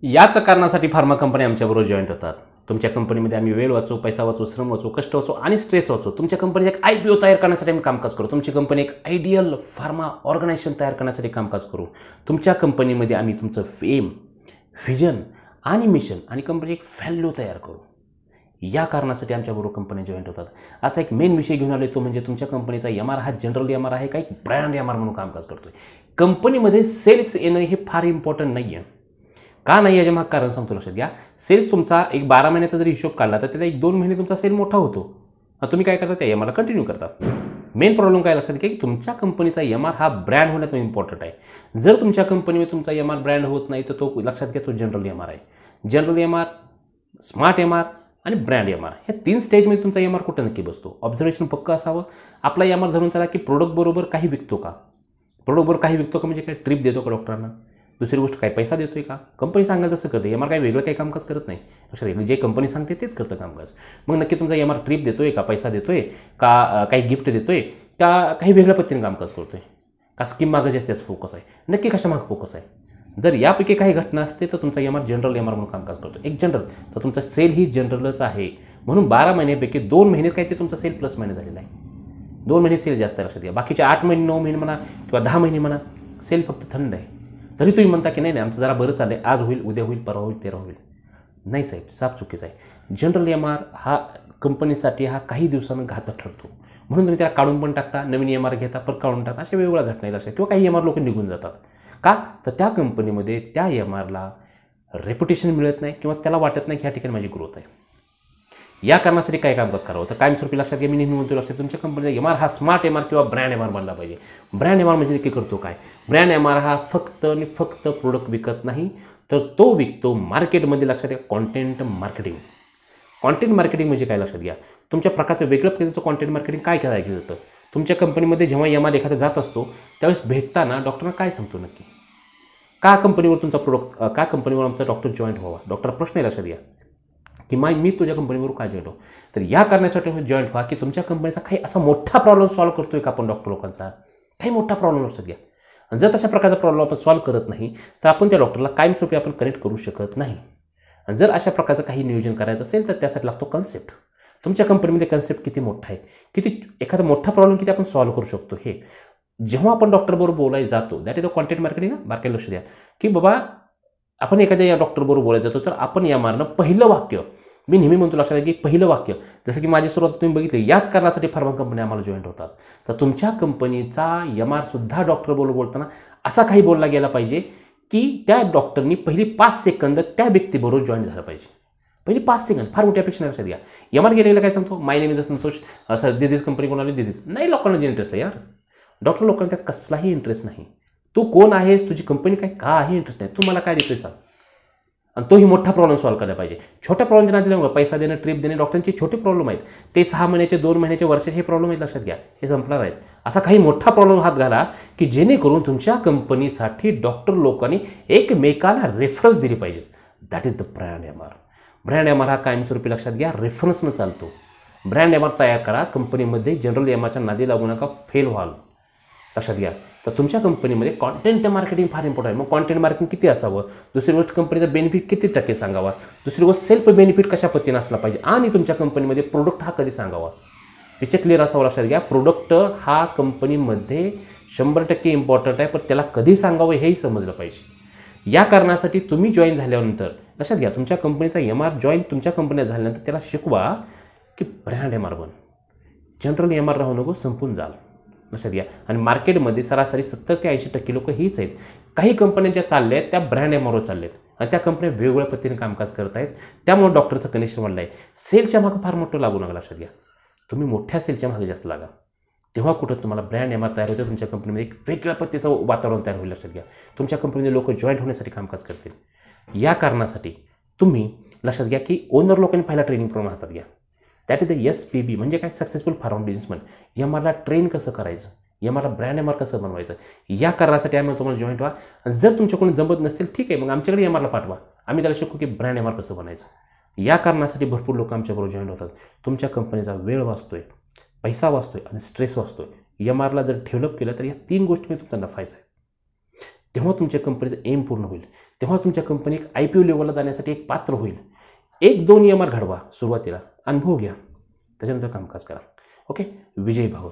याच कारणासाठी pharma company आमच्याबरोबर जॉईंट होतात। तुमच्या कंपनीमध्ये आम्ही वेळ वाचवू, पैसा वाचवू, श्रम वाचवू, कष्ट वाचवू आणि स्ट्रेस वाचवू। तुमच्या कंपनीत एक IPO तयार करण्यासाठी आम्ही कामकाज करू। तुमची कंपनी एक आयडियल फार्मा ऑर्गनायझेशन तयार करण्यासाठी कामकाज करू। तुमच्या कंपनीमध्ये आम्ही तुमचं फेम, व्हिजन आणि मिशन आणि कंपनी एक व्हॅल्यू तयार करू। या कारणासाठी आमच्याबरोबर कंपनी जॉईंट होतात। असा एक मेन विषय घेऊन आलोय, तो म्हणजे तुमच्या कंपनीचा MR हा जनरल MR आहे का एक ब्रँड MR म्हणून कामकाज करतोय। कंपनीमध्ये सेल्स येणं हे फार इम्पॉर्टंट नाही आहे। का नाही याच्या मागे कारण सांगतो, लक्षात घ्या। सेल्स तुमचा एक 12 महिन्याचा जरी हिशोब काढला तर त्याला 1-2 महिने तुमचा सेल मोठा होतो। तुम्ही काय करता, त्या MR कंटिन्यू करता। मेन प्रॉब्लेम काय लक्षात घ्या की तुमच्या कंपनीचा MR हा ब्रँड होण्याचं इम्पॉर्टंट आहे। जर तुमच्या कंपनीमध्ये तुमचा MR ब्रँड होत नाही तर तो लक्षात घ्या तो जनरल MR आहे। जनरल MR, स्मार्ट MR आणि ब्रँड MR ह्या 3 स्टेजमध्ये तुमचा MR कुठं नक्की बसतो। ऑब्झर्वेशन पक्क असावं। आपला MR धरून चला की प्रोडक्ट बरोबर काही विकतो का, प्रोडक्ट बरोबर काही विकतो का म्हणजे काय ट्रिप देतो का डॉक्टरांना, दुसरी गोष्ट काय पैसा देतोय का, कंपनी सांगाल तसं करते। MR काय वेगळं काही कामकाज करत नाही, लक्षात घ्या। जे कंपनी सांगते तेच करतं कामकाज। मग नक्की तुमचा MR ट्रिप देतोय का, पैसा देतोय का, काही गिफ्ट देतोय का, काही वेगळ्या पद्धतीने कामकाज करतोय का, स्कीम मागे जास्त फोकस आहे, नक्की कशामागे फोकस आहे। जर यापैकी काही घटना असते तर तुमचा MR जनरल MR म्हणून कामकाज करतो। एक जनरल तर तुमचा सेल ही जनरलच आहे, म्हणून 12 महिन्यापैकी 2 महिने काय ते तुमचा सेल प्लस महिने झालेला आहे। 2 महिने सेल जास्त आहे, लक्षात घ्या। बाकीचे 8 महिने, 9 महिने म्हणा किंवा 10 महिने म्हणा, सेल फक्त थंड आहे। तरी तुम्ही म्हणता की नाही आमचं जरा बरं चाललंय, आज होईल, उद्या होईल, परवा होईल, तेरा होईल। नाही साहेब, साफ चुकीचं आहे। जनरल MR हा कंपनीसाठी हा काही दिवसानं घातक ठरतो, म्हणून तुम्ही त्याला काढून पण टाकता, नवीन MR घेता, परत काढून टाकता, अशा वेगवेगळ्या घटना लक्षात। किंवा काही MR लोक निघून जातात का, तर त्या कंपनीमध्ये त्या MRला रेप्युटेशन मिळत नाही किंवा त्याला वाटत नाही की ह्या ठिकाणी माझी ग्रोथ आहे। या कारणासाठी काय कामकाज करावं तर कायमस्वरूपी लक्षात घ्या, मी नेहमी म्हणतो लक्षात, तुमच्या कंपनीचा MR हा स्मार्ट MR किंवा ब्रँड MR बनला पाहिजे। ब्रँड MR म्हणजे नक्की करतो काय, ब्रँड MR हा फक्त आणि फक्त प्रोडक्ट विकत नाही तर तो विकतो मार्केटमध्ये, लक्षात घ्या, कॉन्टेंट मार्केटिंग। कॉन्टेंट मार्केटिंग म्हणजे काय लक्षात घ्या, तुमच्या प्रकारचं वेगळ्या पद्धतीचं कॉन्टेंट मार्केटिंग काय करायचं जातं। तुमच्या कंपनीमध्ये जेव्हा MR एखादा जात असतो त्यावेळेस भेटताना डॉक्टरना काय सांगतो नक्की, का कंपनीवर तुमचा प्रोडक्ट, का कंपनीवर आमचा डॉक्टर जॉईंट व्हावा, डॉक्टर प्रश्न आहे, लक्षात घ्या की मी तुझ्या कंपनीवर का जॉईंट हो। तर या कारणासाठी जॉईंट व्हा की तुमच्या कंपनीचा काही असा मोठा प्रॉब्लेम सॉल्व्ह करतोय का आपण डॉक्टर लोकांचा, काही मोठा प्रॉब्लेम, लक्षात घ्या। आणि जर तशा प्रकारचा प्रॉब्लेम आपण सॉल्व्ह करत नाही तर आपण त्या डॉक्टरला कायमस्वरूपी आपण कनेक्ट करू शकत नाही। आणि जर अशा प्रकारचं काही नियोजन करायचं असेल तर त्यासाठी लागतो कन्सेप्ट। तुमच्या कंपनीमध्ये कन्सेप्ट किती मोठा आहे, किती एखादा मोठा प्रॉब्लेम किती आपण सॉल्व्ह करू शकतो, हे जेव्हा आपण डॉक्टरबरोबर बोलायला जातो, that is the content marketing. बारकाईने लक्ष द्या की बाबा आपण एखाद्या या डॉक्टरबरोबर बोलायला जातो तर आपण MRनं पहिलं वाक्य, मी नेहमी म्हणतो लक्षात घ्या की पहिलं वाक्य, जसं की माझी सुरुवात तुम्ही बघितली, याच कारणासाठी फार्मा कंपनी आम्हाला जॉईंट होतात। तर तुमच्या कंपनीचा MR सुद्धा डॉक्टरबरोबर बोलताना असा काही बोलला गेला पाहिजे की त्या डॉक्टरनी पहिली 5 सेकंद त्या व्यक्तीबरोबर जॉईन झालं पाहिजे। पहिली 5 सेकंद फार मोठी अपेक्षा लक्षात घ्या। MR गेलेला काय सांगतो, माय नेम इज संतोष, असं दिदीज कंपनी कोणाला दिदीज नाही, लोकांना इंटरेस्ट आहे यार, डॉक्टर लोकांना त्यात कसलाही इंटरेस्ट नाही। तू कोण आहेस, तुझी कंपनी काय, काही इंटरेस्ट नाही, तू मला काय देतोय सांग। आणि तोही मोठा प्रॉब्लेम सॉल्व्ह करायला पाहिजे। छोट्या प्रॉब्लेमच्या नादी पैसा देणं, ट्रिप देणे, डॉक्टरांचे छोटे प्रॉब्लेम आहेत, ते 6 महिन्याचे, 2 महिन्याचे, वर्षाचे हे प्रॉब्लेम आहेत, लक्षात घ्या, हे संपणार आहेत। असा काही मोठा प्रॉब्लेम हात घाला की जेणेकरून तुमच्या कंपनीसाठी डॉक्टर लोकांनी एकमेकाला रेफरन्स दिली पाहिजे। That is the brand MR। Brand MR हा कायमस्वरूपी लक्षात घ्या रेफरन्सनं चालतो। ब्रँड MR तयार करा, कंपनीमध्ये जनरल MRच्या नादी लागू नका, फेल व्हाल, लक्षात घ्या। तर तुमच्या कंपनीमध्ये कॉन्टेंट मार्केटिंग फार इम्पॉर्टंट आहे। मग कॉन्टेंट मार्केटिंग किती असावं, दुसरी गोष्ट कंपनीचा बेनिफिट किती टक्के सांगावा, दुसरी गोष्ट सेल्फ बेनिफिट कशा पद्धतीने असला पाहिजे, आणि तुमच्या कंपनीमध्ये प्रोडक्ट हा कधी सांगावा, पिक्चर क्लिअर असावं, लक्षात घ्या। प्रोडक्ट हा कंपनीमध्ये 100% इम्पॉर्टंट आहे, पण त्याला कधी सांगावं हेही समजलं पाहिजे। या कारणासाठी तुम्ही जॉईन झाल्यानंतर लक्षात घ्या, तुमच्या कंपनीचा MR जॉईन तुमच्या कंपनीत झाल्यानंतर त्याला शिकवा की ब्रँड MR बन, जनरल MR राहू नको, संपून जाल, लक्षात घ्या। आणि मार्केटमध्ये सरासरी 70 ते 80% लोक हीच आहेत। काही कंपन्या ज्या चालल्या आहेत त्या ब्रँड MRवर चालल्या आहेत आणि त्या कंपन्या वेगवेगळ्या पद्धतीने कामकाज करत आहेत, त्यामुळे डॉक्टरचं कनेक्शन वाढलं आहे। सेलच्या मागे फार मोठं लागू नका, लक्षात घ्या, तुम्ही मोठ्या सेलच्या मागे जास्त लागा, तेव्हा कुठं तुम्हाला ब्रँड MR तयार होते, तुमच्या कंपनीमध्ये एक वेगळ्या पद्धतीचं वातावरण तयार होईल, लक्षात घ्या। तुमच्या कंपनीमध्ये लोक जॉईंट होण्यासाठी कामकाज करतील। या कारणासाठी तुम्ही लक्षात घ्या की ओनर लोकांनी पहिला ट्रेनिंग प्रोग्राम हातात घ्या, दॅट इज द SPB म्हणजे काय, सक्सेसफुल फार्मा बिझनेसमॅन। MRला ट्रेन कसं करायचं, MRला ब्रँड MR कसं बनवायचं, या कारणासाठी आम्ही तुम्हाला जॉईंट व्हा। जर तुमच्याकडून जमत नसेल ठीक आहे, मग आमच्याकडे MRला पाठवा, आम्ही त्याला शिकू की ब्रँड MR कसं बनायचं। या कारणासाठी भरपूर लोक आमच्याबरोबर जॉईंट होतात। तुमच्या कंपनीचा वेळ वाचतोय, पैसा वाचतोय आणि स्ट्रेस वाचतोय। MRला जर डेव्हलप केलं तर या 3 गोष्टींमध्ये तुमचा नफायचा आहे, तेव्हा तुमच्या कंपनीचं एम पूर्ण होईल। तेव्हा तुमच्या कंपनी एक IPO लेवलला जाण्यासाठी एक पात्र होईल. 1-2 EMR घडवा सुरुवातीला, अनुभव घ्या, त्याच्यानंतर कामकाज करा. ओके, विजयी भाऊ.